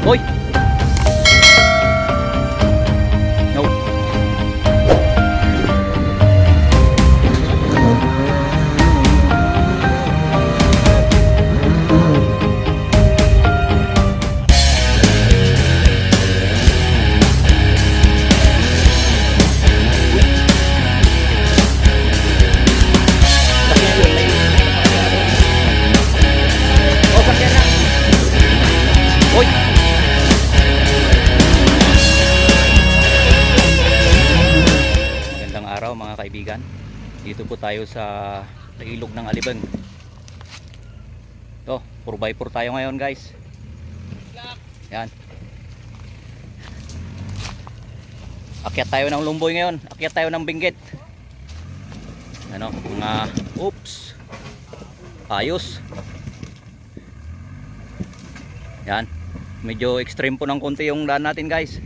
Hoy! No. Hoy! Magandang araw mga kaibigan. Dito po tayo sa ilog ng Alibeng. Ito, 4x4 tayo ngayon guys. Yan. Akyat tayo ng Lumboy ngayon. Akyat tayo ng Benguet. Ano, mga oops. Ayos. Yan. Medyo extreme po ng konti yung daan natin guys.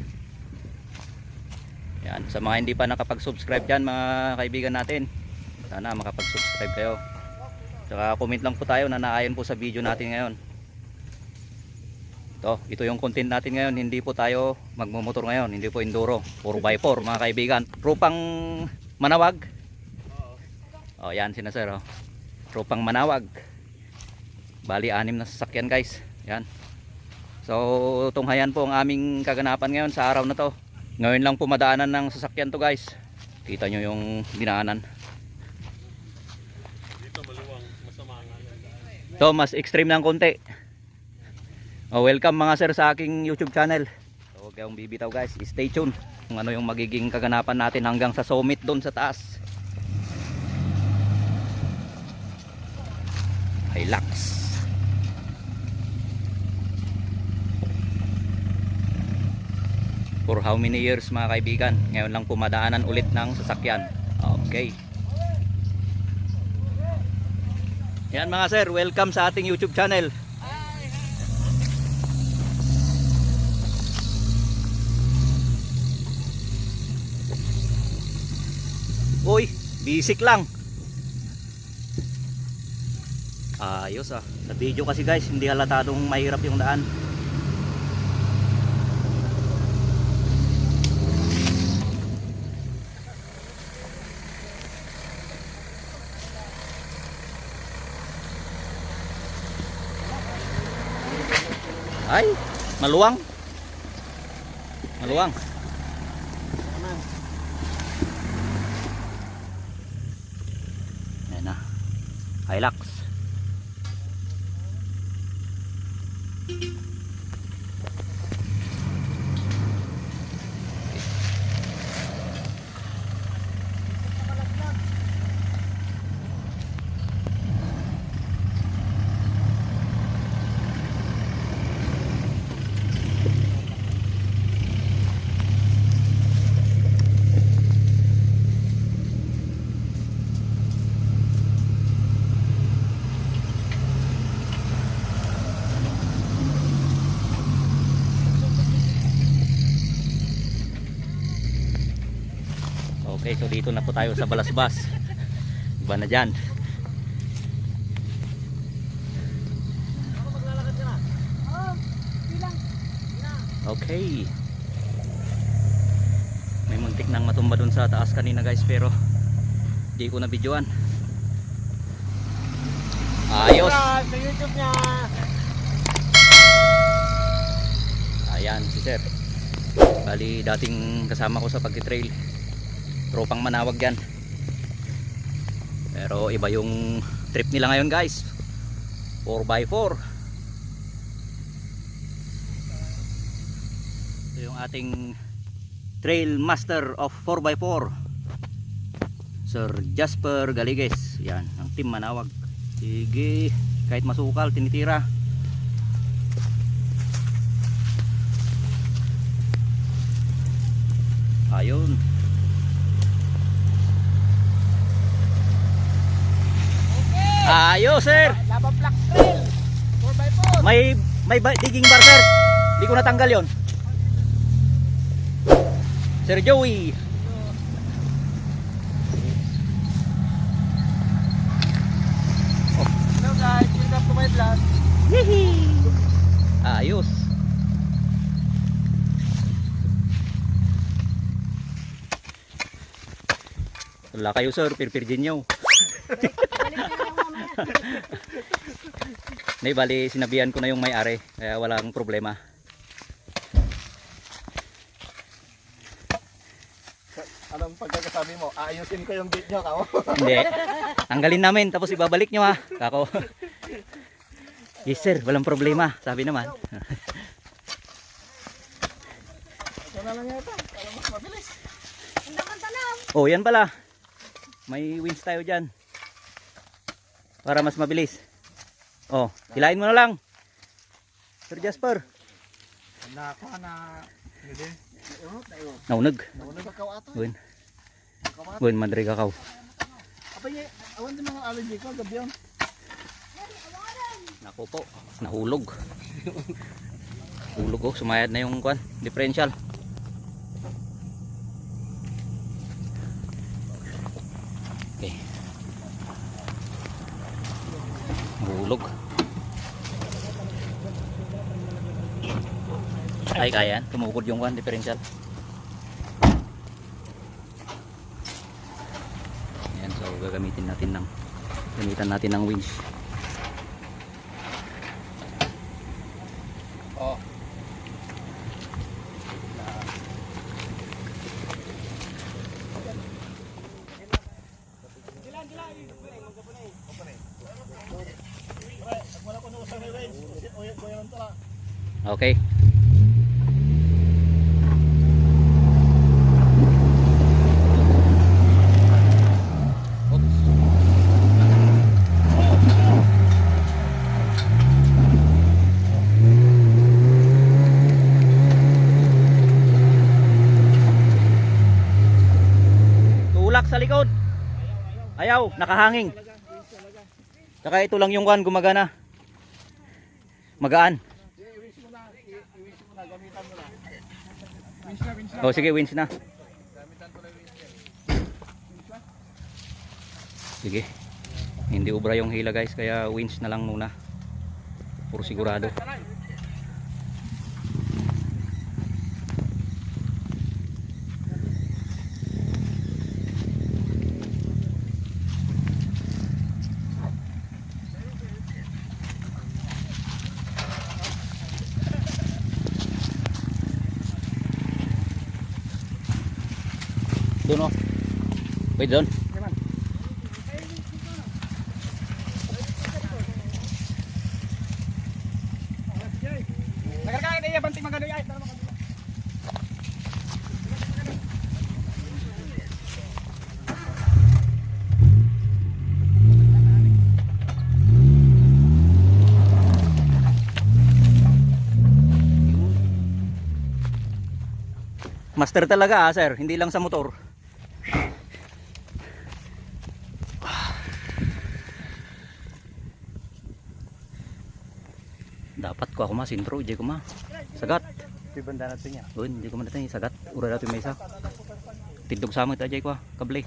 Yan, sa mga hindi pa nakapag-subscribe dyan mga kaibigan natin, sana makapag-subscribe kayo. Saka comment lang po tayo na naayon po sa video natin ngayon. Ito yung content natin ngayon. Hindi po tayo magmumotor ngayon, hindi po enduro, 4x4 mga kaibigan. Tropang Manawag. Oh, yan sina sir, oh. Tropang Manawag. Bali 6 na sasakyan guys. Yan. So tunghayan po ang aming kaganapan ngayon sa araw na to. Ngayon lang po madaanan ng sasakyan to guys. Kita nyo yung dinaanan. Dito maluwang, masama nga. So mas extreme ng konti. Oh, welcome mga sir sa aking YouTube channel. So huwag kayong bibitaw guys. Stay tuned kung ano yung magiging kaganapan natin hanggang sa summit doon sa taas. Relax. For how many years mga kaibigan, ngayon lang pumadaanan ulit ng sasakyan. Okay. Yan mga sir, welcome sa ating YouTube channel. Uy, basic lang. Ayos ah. Sa video kasi guys, hindi halatadong mahirap yung daan. Ay, maluwang. Maluwang. Ayan na. Hilux. Okay, so dito na po tayo sa Balasbas. Iba na dyan. Okay. May muntik nang matumba dun sa taas kanina guys, pero di ko na videoan. Ayos. Sa YouTube niya. Ayan si sir. Bali dating kasama ko sa pagtitrail. Tropang Manawag yan. Pero iba yung trip nila ngayon guys. 4x4. Ito yung ating trail master of 4x4, Sir Jasper Galigues. Yan, ang team Manawag. Sige, kahit masukal tinitira. Ayun. Ayos sir. Lava Black Trail 4x4. May digging bar sir. Hindi ko natanggal yon. Sir Joey. Hello guys, welcome to my vlog. Ayos. Wala kayo sir, pirpirgin nyo. Balik na lang mamaya. Nay, bali sinabihan ko na yung may-ari, kaya walang problema. Anong pagkakasabi mo? Ayusin ko yung gate nyo, kao. Hindi. Tanggalin namin, tapos ibabalik nyo ha. Kako. Yes sir, walang problema. Sabi naman. Ito na lang yata. Para mas mabilis. Hindi ka tanam. Oh, yan pala. May winch tayo dyan. Para mas mabilis. Oh, hilahin mo na lang. Sir Jasper. Nako na. Hindi. Naunod na yun. Naunog. Naunod ka kao ato. Buwan. Buwan, madre kakaw. Apa yung awan din mga allergy ko, gabi yun. Naku po, nahulog. Hulog oh, sumayad na yung kwan, differential. Okay. Hulog. Ay, kaya yan. Tumukod yung kwan, differential. Ayan, so gamitan natin ng winch. Oh. Okay. Tulak sa likod. Ayaw, nakahanging. Saka ito lang yung kwan gumagana. Magaan. Oh, sige, winch na. Sige. Hindi ubra yung hila guys, kaya winch na lang muna. Puro sigurado. Doon oh. Wait doon. Nagarkaya na iya banting magano ay. Master talaga sir, hindi lang sa motor. Dapat ko ako masintro, di ko ma. Sagat. Di banda natin niya. Doon, di ko man natin sagat. Ura natin may isa. Tindog sa mo ito, di ko kable.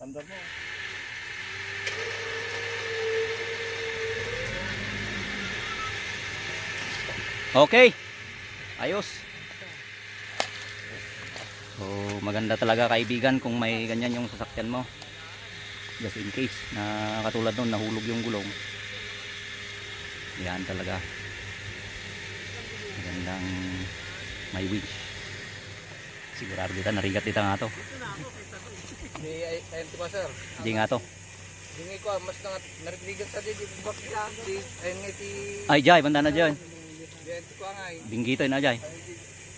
Tanda mo. Okay. Ayos. So, maganda talaga kaibigan kung may ganyan yung sasakyan mo. Just in case na katulad nun nahulog yung gulong. Yan talaga. Magandang may winch. Sigurado dito, narigat dito nga to. Di ayun ko sir. Hindi nga to. Dingi ko mas narigrigan sa di bakya di ayun nga ti Ay, jay, banda na dyan. diyan ko nga ay. Binggito na jay.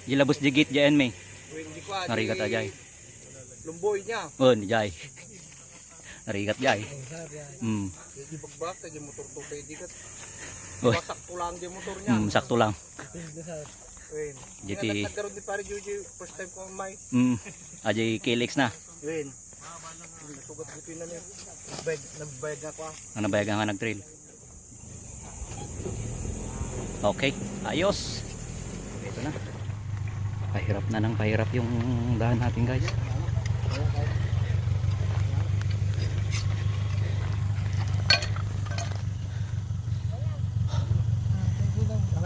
Jilabos jigit dyan may. Di ko Narigat na jay. lumboy niya. Oh, ni jay. Narigat jay. Di bagbak ta di motor to kay di kat. Oy. Sakto lang di motor niya. Sakto lang. Wen. Jiti. Nagkaroon di pare Juji first time ko may. Ajay Kilix na. Wen. Nasugat buti na niya. Nagbayad nga ako ah. Ang nabayagan nga nag-trail. Okay, ayos. Ito na. Pahirap na ng pahirap yung daan natin guys.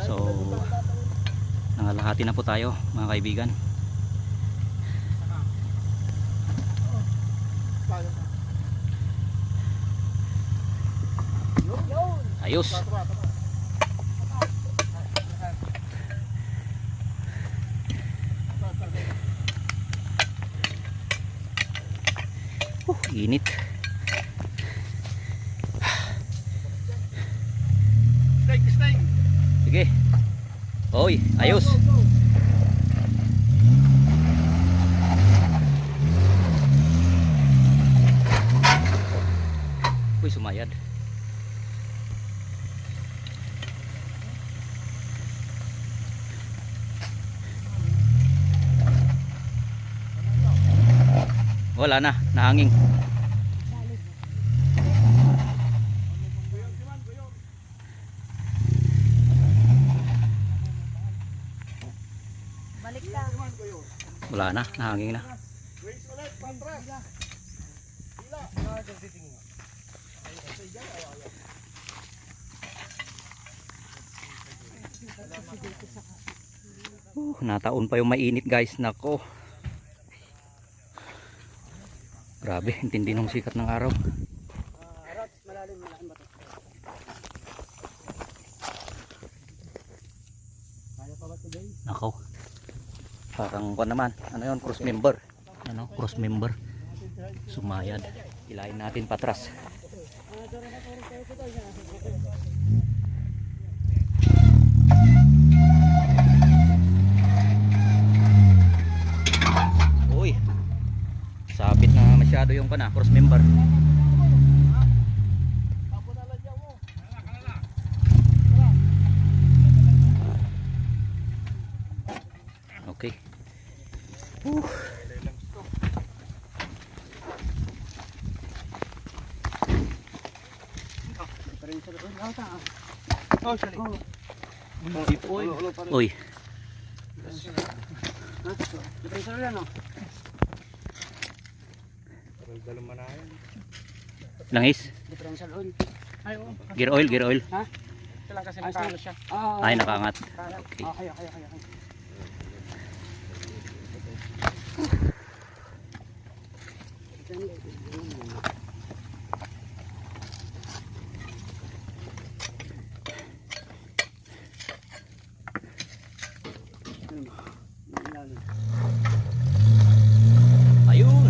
So, nangalahati na po tayo mga kaibigan. Ayos. Init. Sige. Oy, ayos. Uy, sumayad. Wala na, nahanging. Balik ka. Wala na, nahanging na. Nataon pa yung mainit guys, nako. Grabe, intindi ng sikat ng araw. Nako. Parang kuan naman. Ano 'yon? Cross member. Ano? Cross member. Sumayad. Ilayin natin patras. Uy. Sabit na masyado yung kana, cross member. Okay. Uy. Langis? Differential oil. Gear oil, gear oil. Ha? Ito lang kasi nakaano siya. Ay, nakaangat. Okay. Okay. Ayun.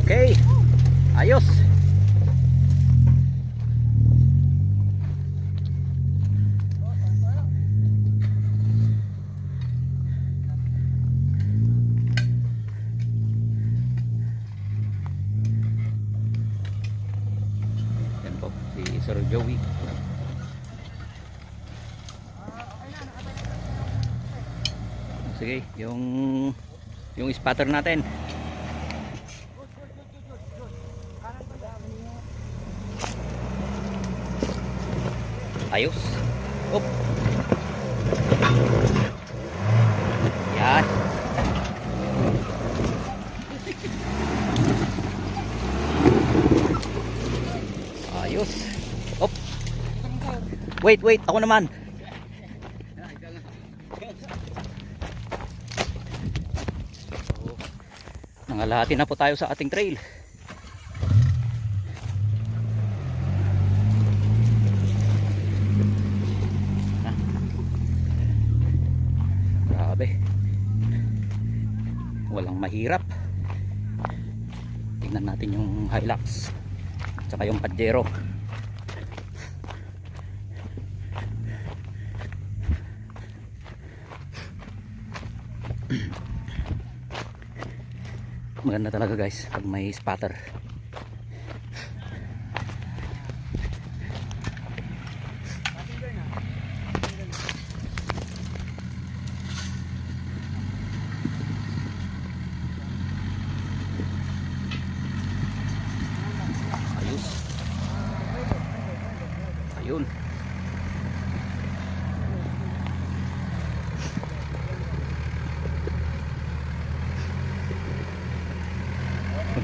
Okay. Ayos. Yan po si Sir Joey. Sige, yung spatter natin. Ayos. Op. Yan. Ayos. Op. Wait, ako naman. Nangalahati na po tayo sa ating trail. Walang mahirap. Tingnan natin yung Hilux tsaka yung Pajero. Maganda talaga guys pag may spatter.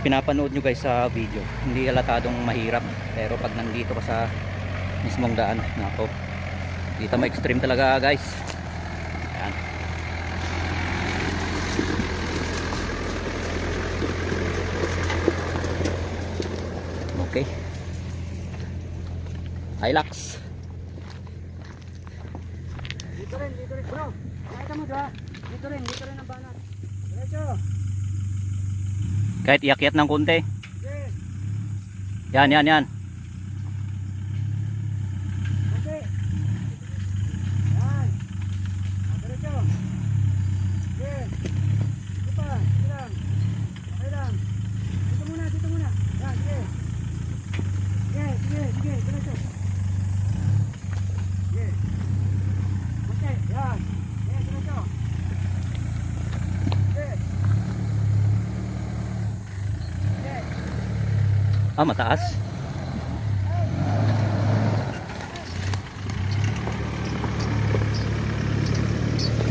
pinapanood nyo guys sa video, hindi halatadong mahirap, pero pag nandito ka sa mismong daan, nako, dito ma-extreme talaga guys. Ayan. Okay, Hilux. Dito rin bro. Nakita mo ba? Dito rin ang banat. Diretso. Kahit iakyat ng konti. Okay. Yan. Okay. Yan. Diretso. Okay. Ito pa. Sige lang. Okay lang. Dito muna. Yan, sige. Sige. Diretso. Sige. Okay, yan. Diretso. Okay. Mataas.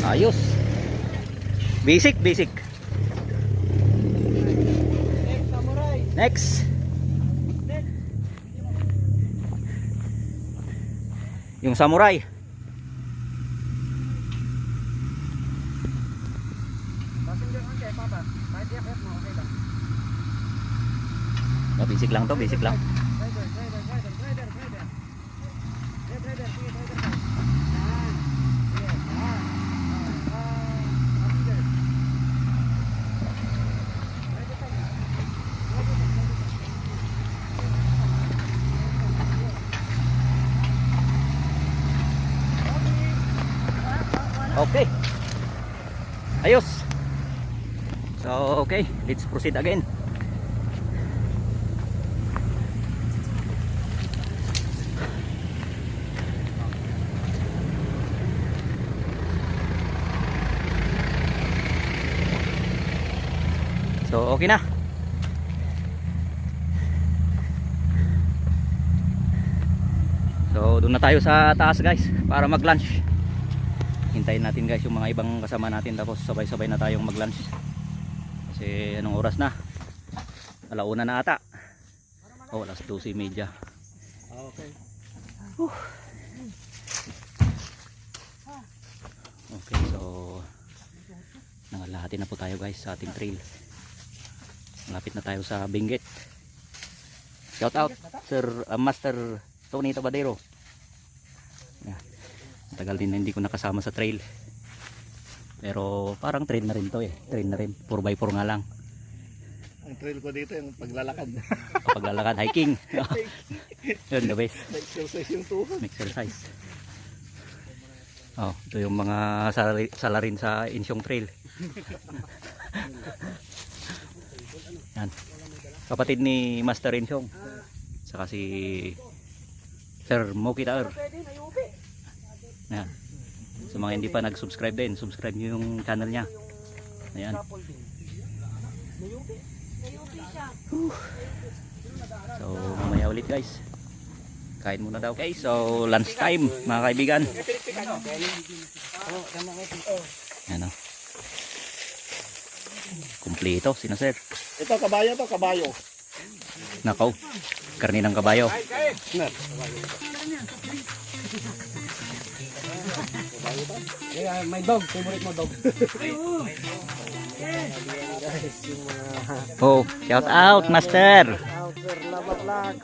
Ayos. Basic. Samurai. Next. Yung samurai. Passenger on kay Papa. Kahit i-accept mo, okay lang. Basic lang to, basic lang. Rider. Sige, rider ka. Yan. Sige, yan. Passenger. Rider ka. Okay. Ayos. So, okay, let's proceed again. So, okay na. So, doon na tayo sa taas guys para mag-lunch. Hintayin natin guys yung mga ibang kasama natin, tapos sabay-sabay na tayong mag-lunch. Kasi anong oras na? Alauna na ata. Oh, alas 12:30. Okay. Okay, so nangalahati na po tayo guys sa ating trail. Malapit na tayo sa Benguet. Shout out Sir Master Tony Tabadero. Yeah. Tagal din na hindi ko nakasama sa trail. Pero parang trail na rin to eh. Trail na rin. 4x4 nga lang. Ang trail ko dito yung paglalakad. Paglalakad, hiking. Yun, the best. Exercise yung tuhod. Exercise. Oh, ito yung mga salarin sa Insyong Trail. Yan. Kapatid ni Master Insyong. Saka si Sir Moki Taur. Yan. Sa mga hindi pa nag-subscribe din, subscribe nyo yung channel niya. Ayan. So, mamaya ulit guys. Kain muna daw guys. So, lunch time mga kaibigan. Yan o. Kumpleto, sino sir? Ito, kabayo. Nakaw. Karni ng kabayo. May dog, favorite mo dog. Oh, shout out master.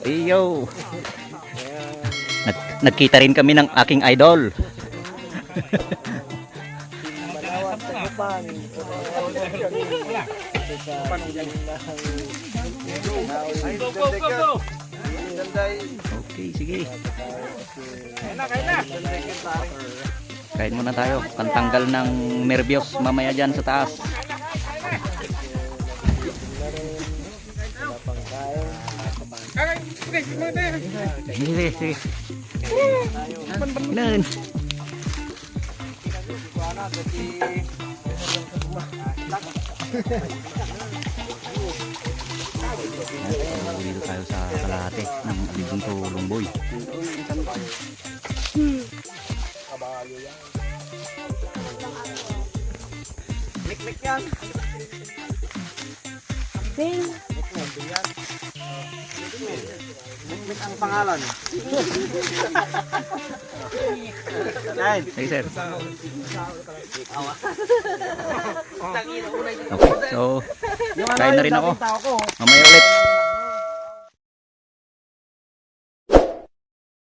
Iyo. Nagkita rin kami ng aking idol. Okay, sige. Kain muna tayo. Pantanggal ng nervyos mamaya dyan sa taas. Sige, sige. Ilan? Dito tayo sa kalahati ng Aligunto Lungboy. Bing. Mingmit ang pangalan. Yan. Sige sir. Okay, so kain na rin ako. Mamaya ulit.